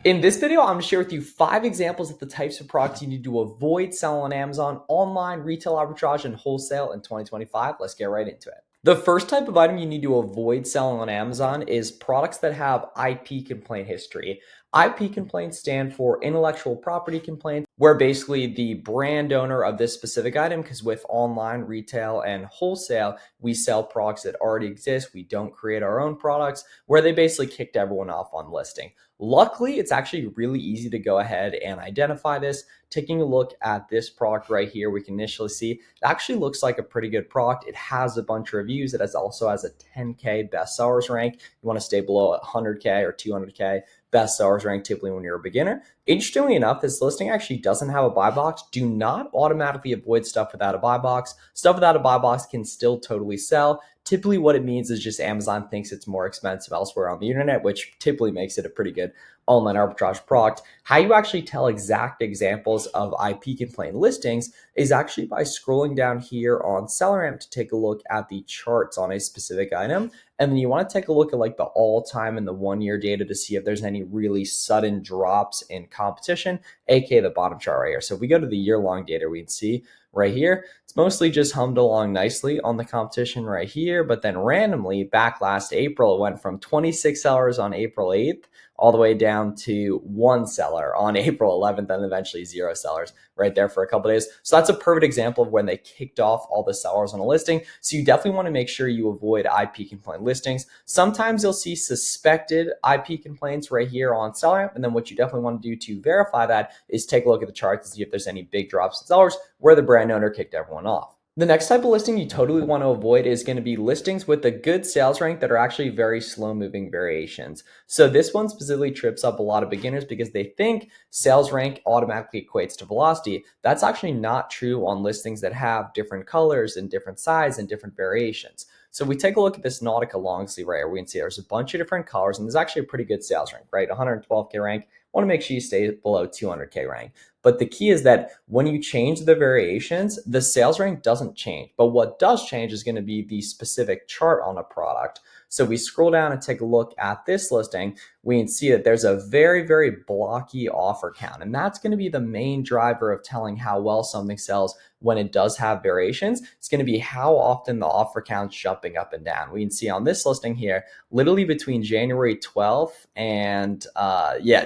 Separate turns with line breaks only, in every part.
In this video, I'm going to share with you 5 examples of the types of products you need to avoid selling on Amazon, online, retail arbitrage, and wholesale in 2025. Let's get right into it. The first type of item you need to avoid selling on Amazon is products that have IP complaint history. IP complaints stand for intellectual property complaints, where basically the brand owner of this specific item, because with online, retail, and wholesale, we sell products that already exist. We don't create our own products, where they basically kicked everyone off on listing. Luckily, it's actually really easy to go ahead and identify this. Taking a look at this product right here, we can initially see it actually looks like a pretty good product. It has a bunch of reviews. It also has a 10K bestsellers rank. You want to stay below 100K or 200K bestsellers rank typically when you're a beginner. Interestingly enough, this listing actually doesn't have a buy box. Do not automatically avoid stuff without a buy box. Stuff without a buy box can still totally sell. Typically what it means is just Amazon thinks it's more expensive elsewhere on the internet, which typically makes it a pretty good online arbitrage product. How you actually tell exact examples of IP complaint listings is actually by scrolling down here on SellerAmp to take a look at the charts on a specific item. And then you want to take a look at like the all-time and the 1-year data to see if there's any really sudden drops in competition, aka the bottom chart right here. So if we go to the year-long data, we can see right here, it's mostly just hummed along nicely on the competition right here. But then randomly back last April, it went from 26 sellers on April 8th all the way down to 1 seller on April 11th, and eventually 0 sellers right there for a couple of days. So that's a perfect example of when they kicked off all the sellers on a listing. So you definitely want to make sure you avoid IP complaint listings. Sometimes you'll see suspected IP complaints right here on SellerAmp. And then what you definitely want to do to verify that is take a look at the charts to see if there's any big drops in sellers where the brand owner kicked everyone off. The next type of listing you totally want to avoid is going to be listings with a good sales rank that are actually very slow moving variations. So this one specifically trips up a lot of beginners because they think sales rank automatically equates to velocity. That's actually not true on listings that have different colors and different size and different variations. So we take a look at this Nautica long sleeve right here. We can see there's a bunch of different colors and there's actually a pretty good sales rank, right? 112K rank. Want to make sure you stay below 200K rank. But the key is that when you change the variations, the sales rank doesn't change. But what does change is going to be the specific chart on a product. So we scroll down and take a look at this listing. We can see that there's a very, very blocky offer count. And that's going to be the main driver of telling how well something sells when it does have variations. It's going to be how often the offer count's jumping up and down. We can see on this listing here, literally between January 12th and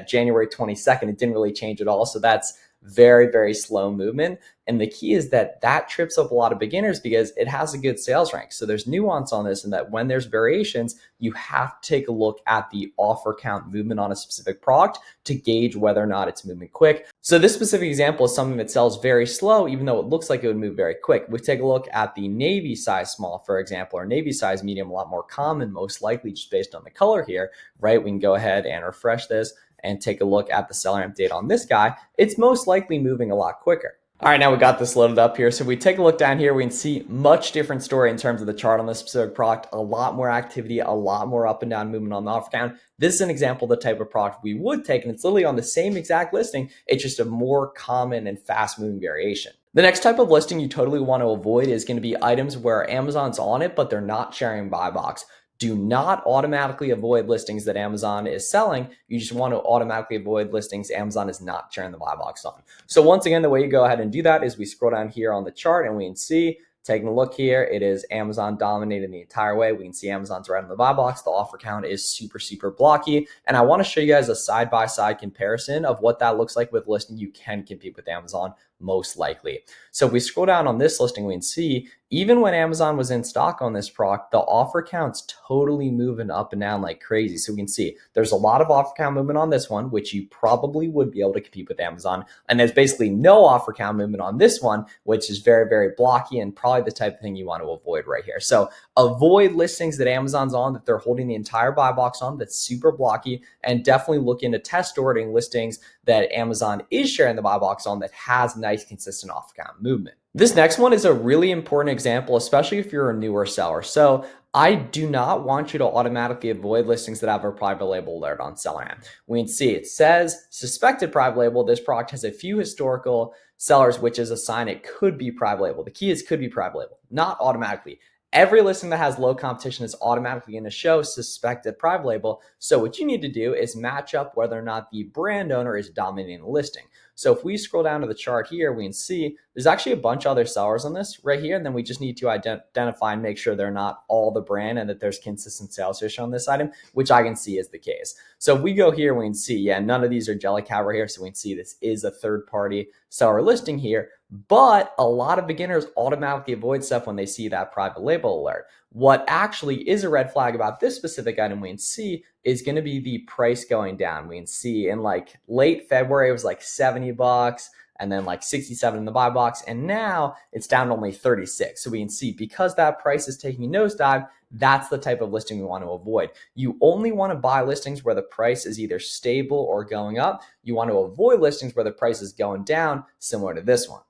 January 22nd, it didn't really change at all. So that's very, very slow movement. And the key is that that trips up a lot of beginners because it has a good sales rank. So there's nuance on this, and that when there's variations, you have to take a look at the offer count movement on a specific product to gauge whether or not it's moving quick. So this specific example is something that sells very slow, even though it looks like it would move very quick. We take a look at the navy size small, for example, or navy size medium, a lot more common, most likely just based on the color here, right? We can go ahead and refresh this and take a look at the SellerAmp data on this guy. It's most likely moving a lot quicker. All right, now we got this loaded up here. So we take a look down here, we can see much different story in terms of the chart on this specific product, a lot more activity, a lot more up and down movement on the offer count. This is an example of the type of product we would take, and it's literally on the same exact listing. It's just a more common and fast moving variation. The next type of listing you totally want to avoid is going to be items where Amazon's on it, but they're not sharing buy box. Do not automatically avoid listings that Amazon is selling. You just want to automatically avoid listings Amazon is not sharing the buy box on. So once again, the way you go ahead and do that is we scroll down here on the chart and we can see, taking a look here, it is Amazon dominating the entire way. We can see Amazon's right on the buy box. The offer count is super, super blocky. And I want to show you guys a side-by-side comparison of what that looks like with listing you can compete with Amazon most likely. So if we scroll down on this listing, we can see even when Amazon was in stock on this product, the offer count's totally moving up and down like crazy. So we can see there's a lot of offer count movement on this one, which you probably would be able to compete with Amazon. And there's basically no offer count movement on this one, which is very, very blocky and probably the type of thing you want to avoid right here. So avoid listings that Amazon's on, that they're holding the entire buy box on, that's super blocky, and definitely look into test ordering listings that Amazon is sharing the buy box on that has nice consistent offer count movement. This next one is a really important example, especially if you're a newer seller. So I do not want you to automatically avoid listings that have a private label alert on SellerAmp. We can see it says suspected private label. This product has a few historical sellers, which is a sign it could be private label. The key is could be private label, not automatically. every listing that has low competition is automatically going to show suspected private label. So what you need to do is match up whether or not the brand owner is dominating the listing. So if we scroll down to the chart here, we can see there's actually a bunch of other sellers on this right here. And then we just need to identify and make sure they're not all the brand and that there's consistent sales history on this item, which I can see is the case. So if we go here, we can see, yeah, none of these are Jellycat right here. So we can see this is a third-party seller listing here. But a lot of beginners automatically avoid stuff when they see that private label alert. What actually is a red flag about this specific item we can see is going to be the price going down. We can see in like late February, it was like $70 and then like 67 in the buy box. And now it's down to only 36. So we can see because that price is taking a nosedive, that's the type of listing we want to avoid. You only want to buy listings where the price is either stable or going up. You want to avoid listings where the price is going down, similar to this one.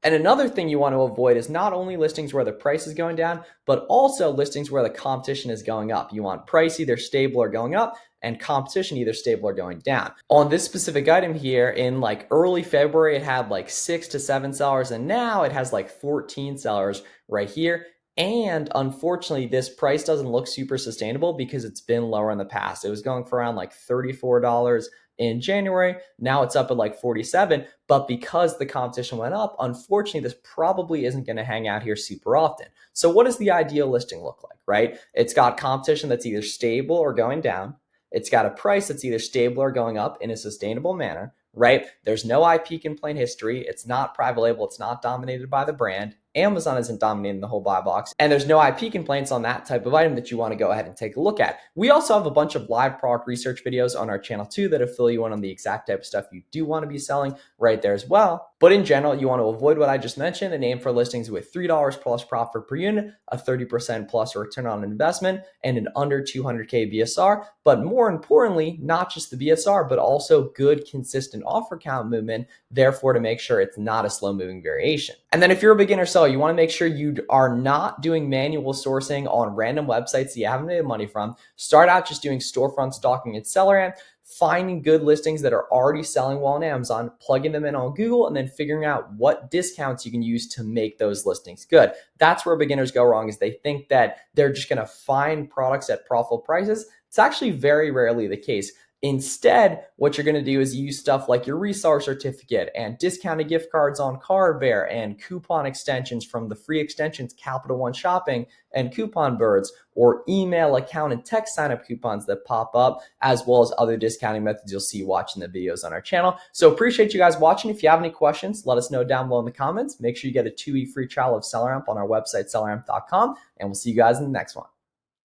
And another thing you want to avoid is not only listings where the price is going down, but also listings where the competition is going up. You want price either stable or going up and competition either stable or going down. On this specific item here, in like early February, it had like 6 to 7 sellers, and now it has like 14 sellers right here. And unfortunately, this price doesn't look super sustainable because it's been lower in the past. It was going for around like $34 in January. Now it's up at like 47, but because the competition went up, unfortunately, this probably isn't going to hang out here super often. So what does the ideal listing look like, right? It's got competition that's either stable or going down. It's got a price that's either stable or going up in a sustainable manner, right? There's no IP complaint history. It's not private label. It's not dominated by the brand. Amazon isn't dominating the whole buy box, and there's no IP complaints on that type of item that you want to go ahead and take a look at. We also have a bunch of live product research videos on our channel too that'll fill you in on the exact type of stuff you do want to be selling right there as well. But in general, you want to avoid what I just mentioned and aim for listings with $3 plus profit per unit, a 30% plus return on investment, and an under 200K BSR. But more importantly, not just the BSR, but also good, consistent offer count movement, therefore to make sure it's not a slow moving variation. And then if you're a beginner seller, you want to make sure you are not doing manual sourcing on random websites that you haven't made money from. Start out just doing storefront stalking at SellerAmp, finding good listings that are already selling well on Amazon, plugging them in on Google, and then figuring out what discounts you can use to make those listings good. That's where beginners go wrong, is they think that they're just going to find products at profitable prices. It's actually very rarely the case. Instead, what you're going to do is use stuff like your reseller certificate and discounted gift cards on Cardbear and coupon extensions from the free extensions Capital One Shopping and Coupon Birds, or email account and text sign-up coupons that pop up, as well as other discounting methods you'll see watching the videos on our channel. So appreciate you guys watching. If you have any questions, let us know down below in the comments. Make sure you get a 2-week free trial of SellerAmp on our website, selleramp.com, and we'll see you guys in the next one.